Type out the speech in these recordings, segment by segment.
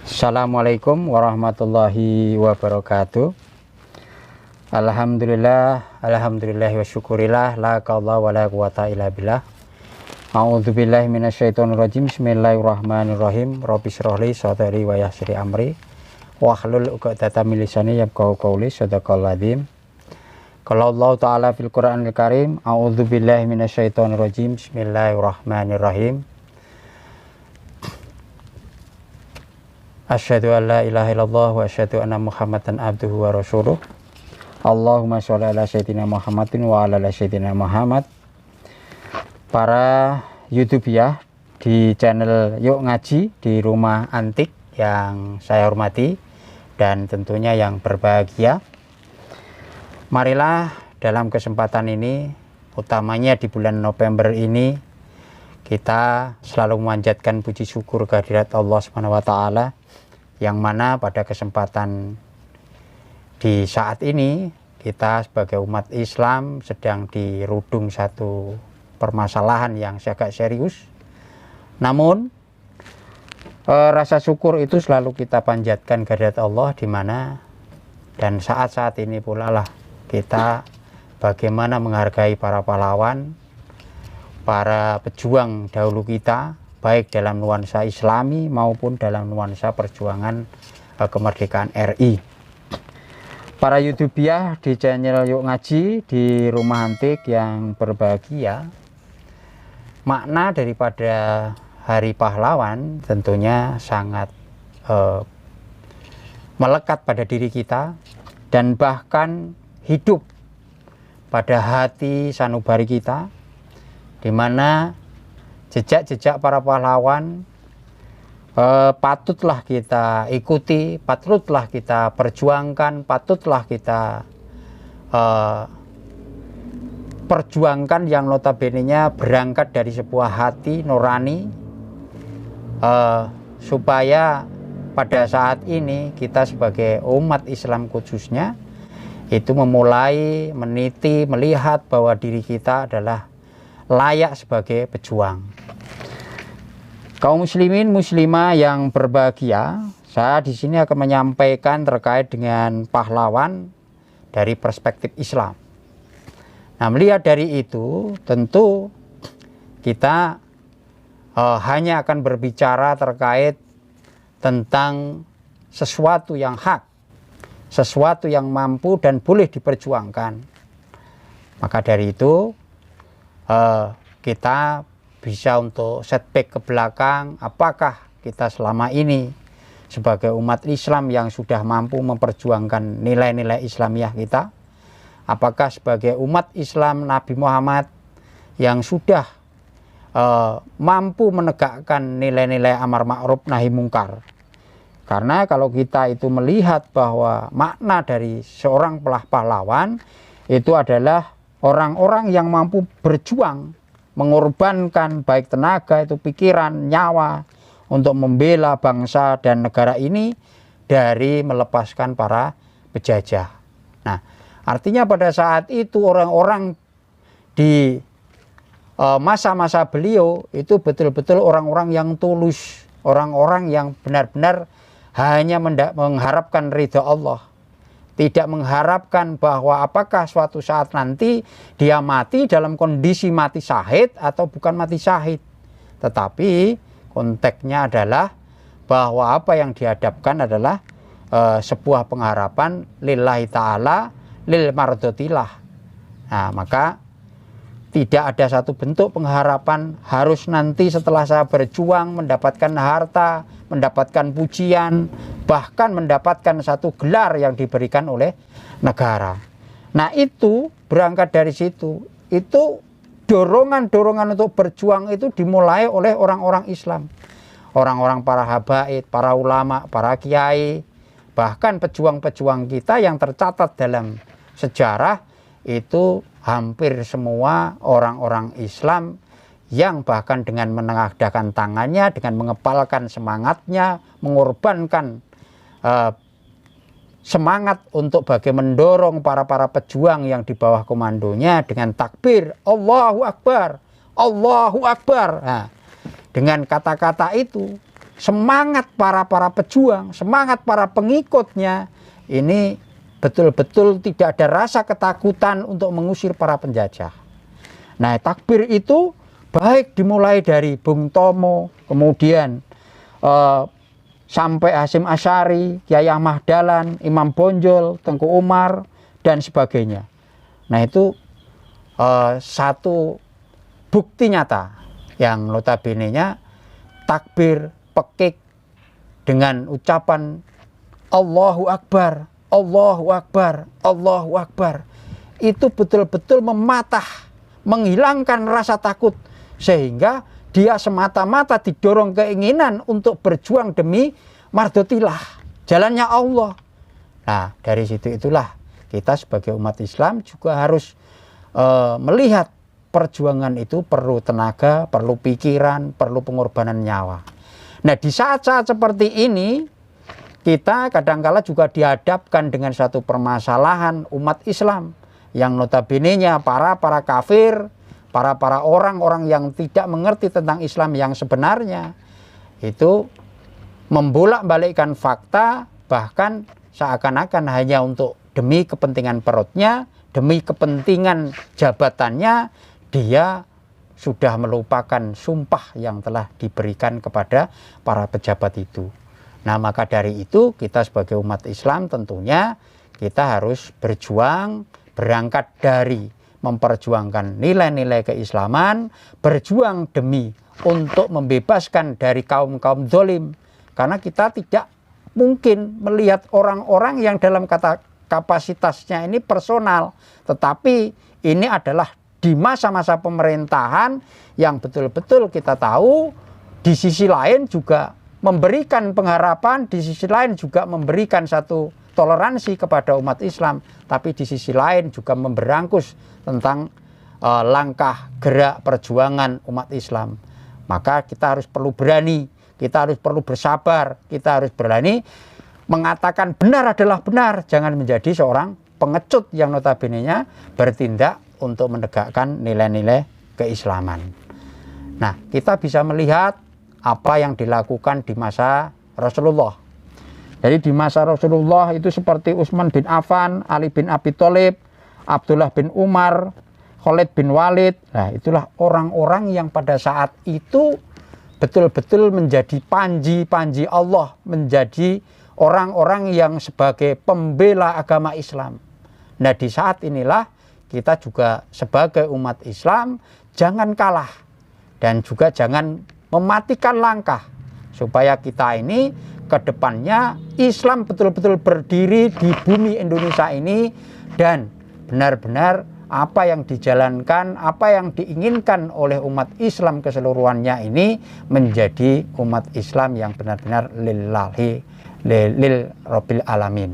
Assalamualaikum warahmatullahi wabarakatuh. Alhamdulillah wa syukurillah, la qaula wa la quwata illa billah. A'udzubillahi minasyaitonir rajim. Bismillahirrahmanirrahim. Rabbi shrah li sadri wa yassir li amri wahlul 'uqdatam min lisani yafqahu qawli. Shadaqallahul adzim. Qala Allah Ta'ala fil Qur'anil Karim, a'udzubillahi minasyaitonir rajim. Bismillahirrahmanirrahim. Asyhadu an la ilaha illallah wa asyhadu anna Muhammadan abduhu wa rasuluh. Allahumma sholli ala sayyidina Muhammadin wa ala sayyidina Muhammad. Para YouTuber di channel Yuk Ngaji di Rumah Antik yang saya hormati dan tentunya yang berbahagia, marilah dalam kesempatan ini, utamanya di bulan November ini, kita selalu memanjatkan puji syukur kehadirat Allah Subhanahu wa Ta'ala, yang mana pada kesempatan di saat ini kita sebagai umat Islam sedang dirudung satu permasalahan yang agak serius. Namun rasa syukur itu selalu kita panjatkan kehadirat Allah, di mana dan saat-saat ini pula lah kita bagaimana menghargai para pahlawan, para pejuang dahulu kita, baik dalam nuansa Islami maupun dalam nuansa perjuangan kemerdekaan RI. Para YouTuber di channel Yuk Ngaji di Rumah Antik yang berbahagia, makna daripada Hari Pahlawan tentunya sangat melekat pada diri kita dan bahkan hidup pada hati sanubari kita, di mana jejak-jejak para pahlawan patutlah kita ikuti, patutlah kita perjuangkan, patutlah kita perjuangkan, yang notabene-nya berangkat dari sebuah hati nurani, supaya pada saat ini kita sebagai umat Islam khususnya itu memulai meniti, melihat bahwa diri kita adalah layak sebagai pejuang. Kaum muslimin muslimah yang berbahagia, saya di sini akan menyampaikan terkait dengan pahlawan dari perspektif Islam. Nah, melihat dari itu, tentu kita hanya akan berbicara terkait tentang sesuatu yang hak, sesuatu yang mampu dan boleh diperjuangkan. Maka dari itu kita bisa untuk setback ke belakang, apakah kita selama ini sebagai umat Islam yang sudah mampu memperjuangkan nilai-nilai Islamiyah kita, apakah sebagai umat Islam Nabi Muhammad yang sudah mampu menegakkan nilai-nilai amar ma'ruf nahi mungkar. Karena kalau kita itu melihat bahwa makna dari seorang pahlawan itu adalah orang-orang yang mampu berjuang, mengorbankan baik tenaga, itu pikiran, nyawa untuk membela bangsa dan negara ini dari melepaskan para penjajah. Nah, artinya pada saat itu orang-orang di masa-masa beliau itu betul-betul orang-orang yang tulus, orang-orang yang benar-benar hanya mengharapkan ridha Allah, tidak mengharapkan bahwa apakah suatu saat nanti dia mati dalam kondisi mati syahid atau bukan mati syahid. Tetapi konteksnya adalah bahwa apa yang dihadapkan adalah sebuah pengharapan lillahi ta'ala lil mardotilah. Nah, maka tidak ada satu bentuk pengharapan harus nanti setelah saya berjuang mendapatkan harta, mendapatkan pujian, bahkan mendapatkan satu gelar yang diberikan oleh negara. Nah, itu berangkat dari situ. Itu dorongan-dorongan untuk berjuang itu dimulai oleh orang-orang Islam. Orang-orang para habaib, para ulama, para kiai, bahkan pejuang-pejuang kita yang tercatat dalam sejarah itu hampir semua orang-orang Islam yang bahkan dengan menengadahkan tangannya, dengan mengepalkan semangatnya, mengorbankan semangat untuk bagaimana mendorong para pejuang yang di bawah komandonya dengan takbir Allahu Akbar, Allahu Akbar. Nah, dengan kata-kata itu semangat para pejuang, semangat para pengikutnya ini betul-betul tidak ada rasa ketakutan untuk mengusir para penjajah. Nah, takbir itu baik dimulai dari Bung Tomo, kemudian sampai Hasyim Asy'ari, Kyai Ahmad Dahlan, Imam Bonjol, Tengku Umar, dan sebagainya. Nah, itu satu bukti nyata yang notabene-nya takbir pekik dengan ucapan Allahu Akbar, Allahu Akbar, Allahu Akbar. Itu betul-betul menghilangkan rasa takut, sehingga dia semata-mata didorong keinginan untuk berjuang demi mardotillah, jalannya Allah. Nah, dari itulah kita sebagai umat Islam juga harus melihat perjuangan itu perlu tenaga, perlu pikiran, perlu pengorbanan nyawa. Nah, di saat-saat seperti ini kita kadangkala juga dihadapkan dengan satu permasalahan umat Islam yang notabene-nya para kafir, para orang-orang yang tidak mengerti tentang Islam yang sebenarnya itu membolak-balikkan fakta, bahkan seakan-akan hanya untuk demi kepentingan perutnya, demi kepentingan jabatannya, dia sudah melupakan sumpah yang telah diberikan kepada para pejabat itu. Nah, maka dari itu kita sebagai umat Islam tentunya kita harus berjuang, berangkat dari memperjuangkan nilai-nilai keislaman, berjuang demi untuk membebaskan dari kaum-kaum zalim. Karena kita tidak mungkin melihat orang-orang yang dalam kapasitasnya ini personal, tetapi ini adalah di masa-masa pemerintahan yang betul-betul kita tahu di sisi lain juga memberikan pengharapan, di sisi lain juga memberikan satu toleransi kepada umat Islam, tapi di sisi lain juga memberangkus tentang langkah gerak perjuangan umat Islam. Maka kita harus perlu berani, kita harus perlu bersabar, kita harus berani mengatakan benar adalah benar, jangan menjadi seorang pengecut yang notabene-nya bertindak untuk menegakkan nilai-nilai keislaman. Nah, kita bisa melihat apa yang dilakukan di masa Rasulullah. Jadi di masa Rasulullah itu seperti Utsman bin Affan, Ali bin Abi Thalib, Abdullah bin Umar, Khalid bin Walid. Nah, itulah orang-orang yang pada saat itu betul-betul menjadi panji-panji Allah, menjadi orang-orang yang sebagai pembela agama Islam. Nah, di saat inilah kita juga sebagai umat Islam jangan kalah dan juga jangan mematikan langkah, supaya kita ini ke depannya Islam betul-betul berdiri di bumi Indonesia ini, dan benar-benar apa yang dijalankan, apa yang diinginkan oleh umat Islam keseluruhannya ini menjadi umat Islam yang benar-benar lillahi lil rabbil alamin.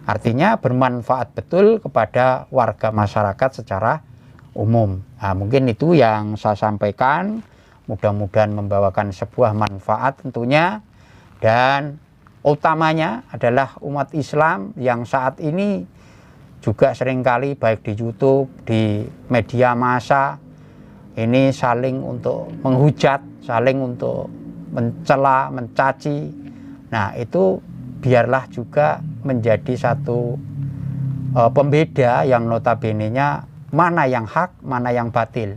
Artinya bermanfaat betul kepada warga masyarakat secara umum. Nah, mungkin itu yang saya sampaikan, mudah-mudahan membawakan sebuah manfaat tentunya, dan utamanya adalah umat Islam yang saat ini juga seringkali baik di YouTube, di media massa ini saling untuk menghujat, saling untuk mencela, mencaci. Nah, itu biarlah juga menjadi satu pembeda yang notabene-nya mana yang hak, mana yang batil.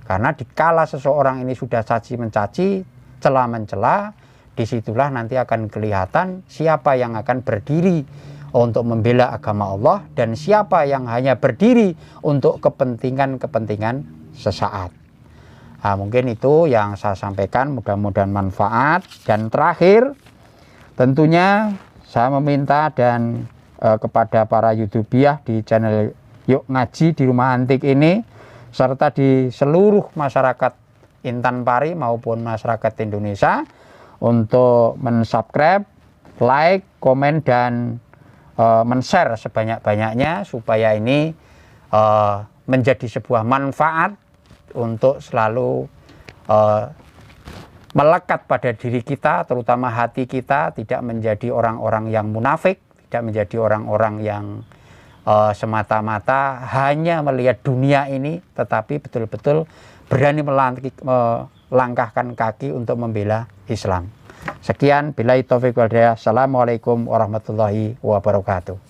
Karena dikala seseorang ini sudah caci mencaci, cela mencela, disitulah nanti akan kelihatan siapa yang akan berdiri untuk membela agama Allah dan siapa yang hanya berdiri untuk kepentingan-kepentingan sesaat. Nah, mungkin itu yang saya sampaikan, mudah-mudahan manfaat. Dan terakhir, tentunya saya meminta dan kepada para YouTubiah di channel Yuk Ngaji di Rumah Antik ini, serta di seluruh masyarakat Intan Pari maupun masyarakat Indonesia, untuk mensubscribe, like, komen, dan men-share sebanyak-banyaknya, supaya ini menjadi sebuah manfaat untuk selalu melekat pada diri kita, terutama hati kita, tidak menjadi orang-orang yang munafik, tidak menjadi orang-orang yang semata-mata hanya melihat dunia ini, tetapi betul-betul berani melangkahkan kaki untuk membela Islam. Sekian, billahi taufiq wal hidayah. Assalamualaikum warahmatullahi wabarakatuh.